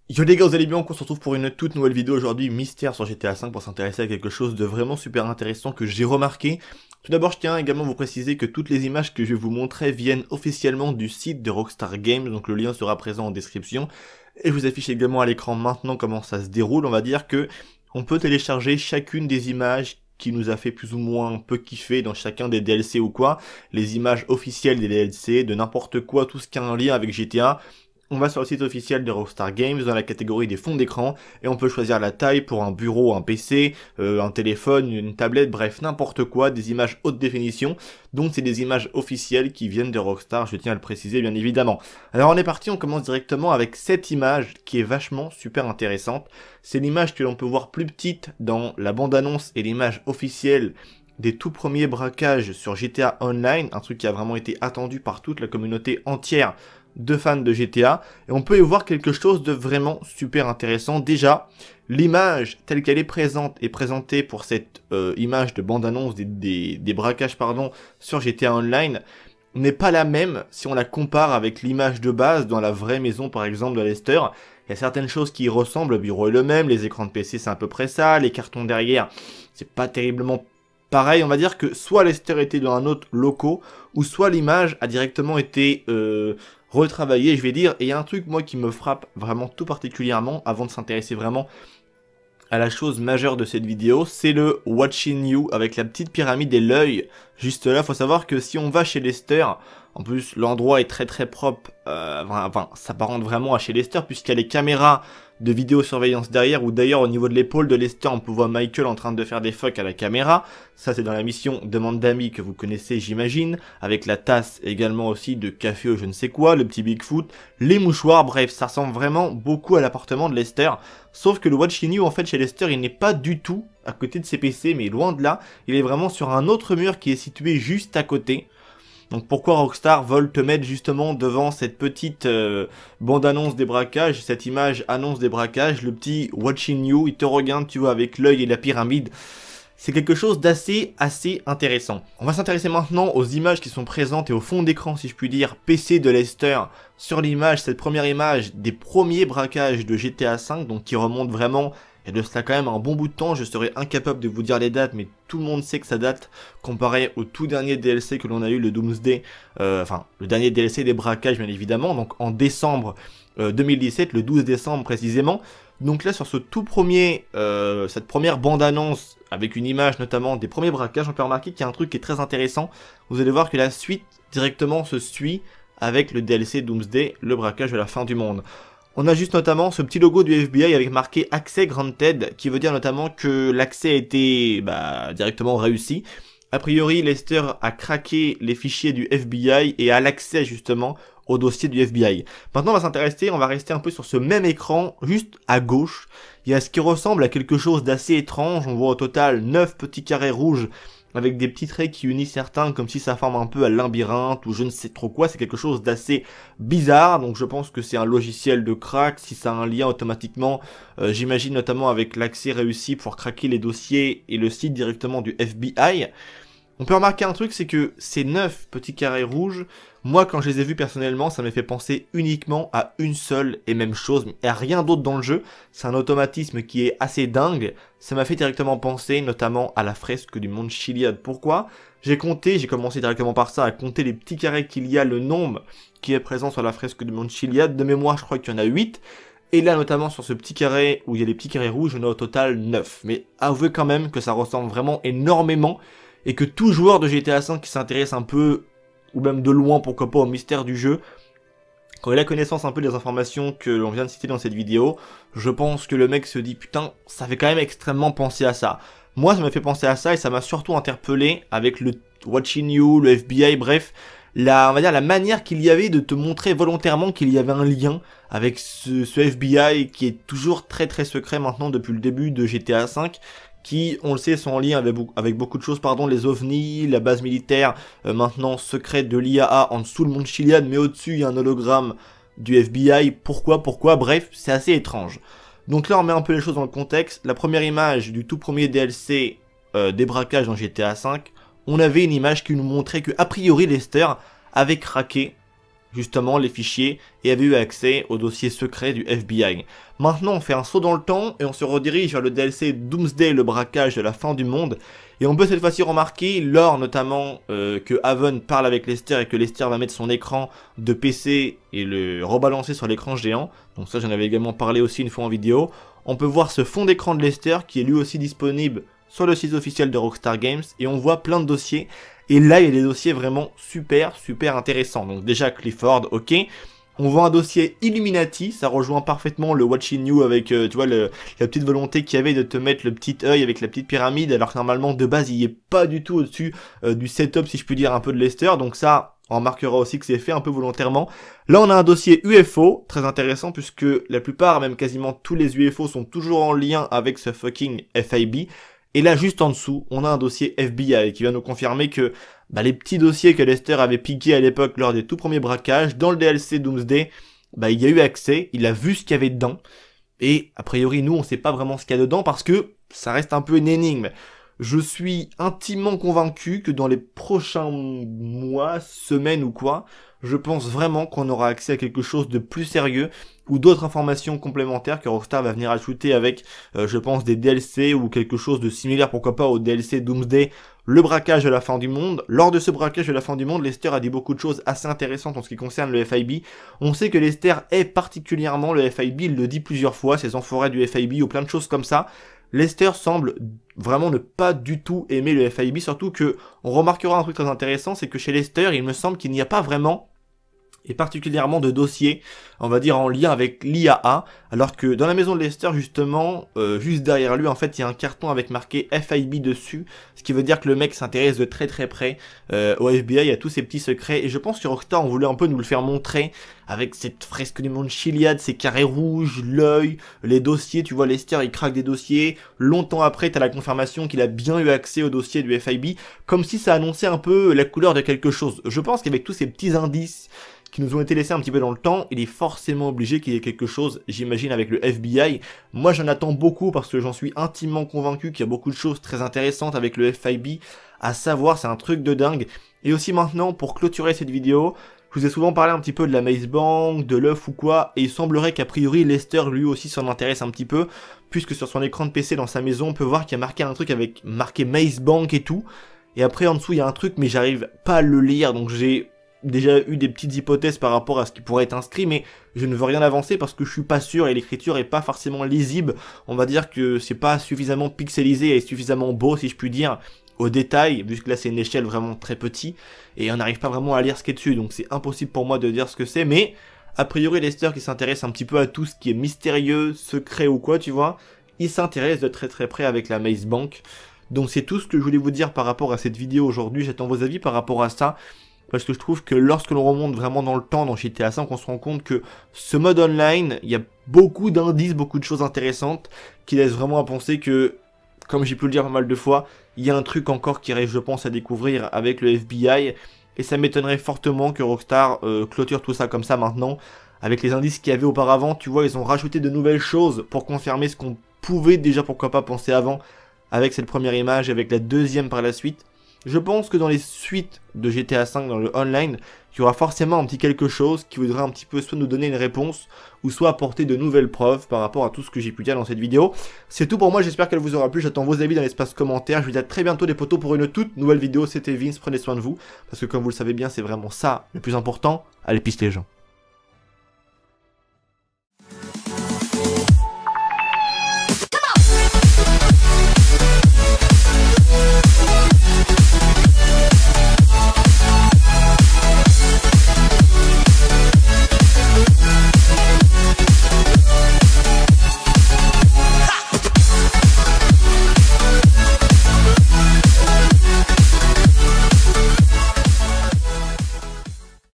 Yo les gars, vous allez bien? On se retrouve pour une toute nouvelle vidéo aujourd'hui, mystère sur GTA V, pour s'intéresser à quelque chose de vraiment super intéressant que j'ai remarqué. Tout d'abord, je tiens également à vous préciser que toutes les images que je vais vous montrer viennent officiellement du site de Rockstar Games, donc le lien sera présent en description. Et je vous affiche également à l'écran maintenant comment ça se déroule. On va dire que on peut télécharger chacune des images qui nous a fait plus ou moins un peu kiffer dans chacun des DLC ou quoi, les images officielles des DLC, de n'importe quoi, tout ce qui a un lien avec GTA. On va sur le site officiel de Rockstar Games dans la catégorie des fonds d'écran et on peut choisir la taille pour un bureau, un PC, un téléphone, une tablette, bref n'importe quoi, des images haute définition. Donc c'est des images officielles qui viennent de Rockstar, je tiens à le préciser bien évidemment. Alors on est parti, on commence directement avec cette image qui est vachement super intéressante. C'est l'image que l'on peut voir plus petite dans la bande-annonce et l'image officielle des tout premiers braquages sur GTA Online, un truc qui a vraiment été attendu par toute la communauté entière de fans de GTA, et on peut y voir quelque chose de vraiment super intéressant. Déjà, l'image telle qu'elle est présente et présentée pour cette image de bande-annonce des braquages sur GTA Online n'est pas la même si on la compare avec l'image de base dans la vraie maison par exemple de Lester. Il y a certaines choses qui y ressemblent, le bureau est le même, les écrans de PC c'est à peu près ça, les cartons derrière c'est pas terriblement pareil. On va dire que soit Lester était dans un autre loco, ou soit l'image a directement été retravaillée, je vais dire. Et il y a un truc, moi, qui me frappe vraiment tout particulièrement, avant de s'intéresser vraiment à la chose majeure de cette vidéo, c'est le Watching You, avec la petite pyramide et l'œil, juste là. Faut savoir que si on va chez Lester, en plus, l'endroit est très très propre, ça s'apparente vraiment à chez Lester, puisqu'il y a les caméras de vidéosurveillance derrière, ou d'ailleurs au niveau de l'épaule de Lester, on peut voir Michael en train de faire des fucks à la caméra. Ça c'est dans la mission Demande d'amis que vous connaissez j'imagine, avec la tasse également aussi de café ou je ne sais quoi, le petit Bigfoot, les mouchoirs, bref, ça ressemble vraiment beaucoup à l'appartement de Lester. Sauf que le Watching You en fait chez Lester, il n'est pas du tout à côté de ses PC, mais loin de là, il est vraiment sur un autre mur qui est situé juste à côté. Donc pourquoi Rockstar veulent te mettre justement devant cette petite bande-annonce des braquages, cette image annonce des braquages, le petit Watching You, il te regarde, tu vois, avec l'œil et la pyramide. C'est quelque chose d'assez intéressant. On va s'intéresser maintenant aux images qui sont présentes et au fond d'écran, si je puis dire, PC de Lester. Sur l'image, cette première image des premiers braquages de GTA V, donc qui remonte vraiment... Et de cela quand même un bon bout de temps, je serais incapable de vous dire les dates, mais tout le monde sait que ça date, comparé au tout dernier DLC que l'on a eu, le Doomsday, le dernier DLC des braquages bien évidemment, donc en décembre 2017, le 12 décembre précisément. Donc là sur ce tout premier, cette première bande-annonce, avec une image notamment des premiers braquages, on peut remarquer qu'il y a un truc qui est très intéressant. Vous allez voir que la suite directement se suit avec le DLC Doomsday, le braquage de la fin du monde. On a juste notamment ce petit logo du FBI avec marqué Accès Granted, qui veut dire notamment que l'accès a été directement réussi. A priori, Lester a craqué les fichiers du FBI et a l'accès justement au dossier du FBI. Maintenant, on va rester un peu sur ce même écran, juste à gauche. Il y a ce qui ressemble à quelque chose d'assez étrange. On voit au total 9 petits carrés rouges avec des petits traits qui unissent certains comme si ça forme un peu un labyrinthe ou je ne sais trop quoi. C'est quelque chose d'assez bizarre, donc je pense que c'est un logiciel de crack, si ça a un lien automatiquement, j'imagine notamment avec l'accès réussi pour craquer les dossiers et le site directement du FBI. On peut remarquer un truc, c'est que ces 9 petits carrés rouges, moi quand je les ai vus personnellement, ça m'a fait penser uniquement à une seule et même chose, et à rien d'autre dans le jeu. C'est un automatisme qui est assez dingue. Ça m'a fait directement penser notamment à la fresque du Mont Chiliad. Pourquoi? J'ai commencé directement par ça, à compter les petits carrés qu'il y a, le nombre qui est présent sur la fresque du Mont Chiliad. De mémoire, je crois qu'il y en a 8. Et là, notamment sur ce petit carré où il y a les petits carrés rouges, on a au total 9. Mais avouez quand même que ça ressemble vraiment énormément. Et que tout joueur de GTA V qui s'intéresse un peu, ou même de loin, pourquoi pas, au mystère du jeu, quand il a connaissance un peu des informations que l'on vient de citer dans cette vidéo, je pense que le mec se dit, putain, ça fait quand même extrêmement penser à ça. Moi, ça m'a fait penser à ça, et ça m'a surtout interpellé avec le Watching You, le FBI, bref, on va dire la manière qu'il y avait de te montrer volontairement qu'il y avait un lien avec ce FBI qui est toujours très très secret maintenant depuis le début de GTA V, qui, on le sait, sont en lien avec beaucoup de choses, les ovnis, la base militaire, maintenant secrète de l'IAA en dessous le Mont Chiliad, mais au-dessus il y a un hologramme du FBI, pourquoi, bref, c'est assez étrange. Donc là on met un peu les choses dans le contexte. La première image du tout premier DLC des braquages dans GTA V, on avait une image qui nous montrait que a priori Lester avait craqué justement les fichiers et avait eu accès au dossier secret du FBI. Maintenant on fait un saut dans le temps et on se redirige vers le DLC Doomsday, le braquage de la fin du monde. Et on peut cette fois-ci remarquer, lors notamment que Haven parle avec Lester et que Lester va mettre son écran de PC et le rebalancer sur l'écran géant. Donc ça j'en avais également parlé aussi une fois en vidéo. On peut voir ce fond d'écran de Lester qui est lui aussi disponible sur le site officiel de Rockstar Games. Et on voit plein de dossiers. Et là il y a des dossiers vraiment super intéressants. Donc déjà Clifford, ok. On voit un dossier Illuminati, ça rejoint parfaitement le Watching You avec, tu vois, la petite volonté qu'il y avait de te mettre le petit œil avec la petite pyramide, alors que normalement, de base, il est pas du tout au-dessus du setup, si je puis dire, un peu de Lester. Donc ça, on remarquera aussi que c'est fait un peu volontairement. Là, on a un dossier UFO, très intéressant, puisque la plupart, même quasiment tous les UFO sont toujours en lien avec ce fucking FIB. Et là, juste en dessous, on a un dossier FBI qui vient nous confirmer que les petits dossiers que Lester avait piqués à l'époque lors des tout premiers braquages, dans le DLC Doomsday, il y a eu accès, il a vu ce qu'il y avait dedans. Et a priori, nous, on sait pas vraiment ce qu'il y a dedans parce que ça reste un peu une énigme. Je suis intimement convaincu que dans les prochains mois, semaines ou quoi, je pense vraiment qu'on aura accès à quelque chose de plus sérieux ou d'autres informations complémentaires que Rockstar va venir ajouter avec, je pense, des DLC ou quelque chose de similaire, pourquoi pas, au DLC Doomsday, le braquage de la fin du monde. Lors de ce braquage de la fin du monde, Lester a dit beaucoup de choses assez intéressantes en ce qui concerne le FIB. On sait que Lester est particulièrement le FIB, il le dit plusieurs fois, ces enfoirés du FIB ou plein de choses comme ça. Lester semble vraiment ne pas du tout aimer le FIB, surtout que on remarquera un truc très intéressant, c'est que chez Lester, il me semble qu'il n'y a pas vraiment, et particulièrement de dossiers, on va dire en lien avec l'IAA, alors que dans la maison de Lester, justement, juste derrière lui, en fait, il y a un carton avec marqué FIB dessus, ce qui veut dire que le mec s'intéresse de très près au FBI, à tous ses petits secrets, et je pense que Rockstar, on voulait un peu nous le faire montrer, avec cette fresque du monde Chiliade, ces carrés rouges, l'œil, les dossiers, tu vois, Lester, il craque des dossiers, longtemps après, t'as la confirmation qu'il a bien eu accès au dossier du FIB, comme si ça annonçait un peu la couleur de quelque chose. Je pense qu'avec tous ces petits indices, qui nous ont été laissés un petit peu dans le temps, il est forcément obligé qu'il y ait quelque chose, j'imagine, avec le FBI. Moi, j'en attends beaucoup parce que j'en suis intimement convaincu qu'il y a beaucoup de choses très intéressantes avec le FIB, à savoir, c'est un truc de dingue. Et aussi maintenant, pour clôturer cette vidéo, je vous ai souvent parlé un petit peu de la Maze Bank, de l'œuf ou quoi, et il semblerait qu'a priori Lester lui aussi s'en intéresse un petit peu, puisque sur son écran de PC dans sa maison, on peut voir qu'il y a marqué un truc avec marqué Maze Bank et tout, et après en dessous il y a un truc mais j'arrive pas à le lire, donc j'ai déjà eu des petites hypothèses par rapport à ce qui pourrait être inscrit, mais je ne veux rien avancer parce que je suis pas sûr et l'écriture est pas forcément lisible. On va dire que c'est pas suffisamment pixelisé et suffisamment beau, si je puis dire, au détail, vu que là c'est une échelle vraiment très petite et on n'arrive pas vraiment à lire ce qui est dessus, donc c'est impossible pour moi de dire ce que c'est, mais a priori Lester qui s'intéresse un petit peu à tout ce qui est mystérieux, secret ou quoi, tu vois, il s'intéresse de très près avec la Maze Bank. Donc c'est tout ce que je voulais vous dire par rapport à cette vidéo aujourd'hui. J'attends vos avis par rapport à ça. Parce que je trouve que lorsque l'on remonte vraiment dans le temps dans GTA 5, on se rend compte que ce mode online, il y a beaucoup d'indices, beaucoup de choses intéressantes qui laissent vraiment à penser que, comme j'ai pu le dire pas mal de fois, il y a un truc encore qui reste, je pense, à découvrir avec le FBI. Et ça m'étonnerait fortement que Rockstar clôture tout ça comme ça maintenant. Avec les indices qu'il y avait auparavant, tu vois, ils ont rajouté de nouvelles choses pour confirmer ce qu'on pouvait déjà, pourquoi pas, penser avant avec cette première image et avec la deuxième par la suite. Je pense que dans les suites de GTA V, dans le online, il y aura forcément un petit quelque chose qui voudra un petit peu soit nous donner une réponse, ou soit apporter de nouvelles preuves par rapport à tout ce que j'ai pu dire dans cette vidéo. C'est tout pour moi, j'espère qu'elle vous aura plu, j'attends vos avis dans l'espace commentaire, je vous dis à très bientôt les potos pour une toute nouvelle vidéo, c'était Vince, prenez soin de vous, parce que comme vous le savez bien, c'est vraiment ça le plus important, allez pisse les gens.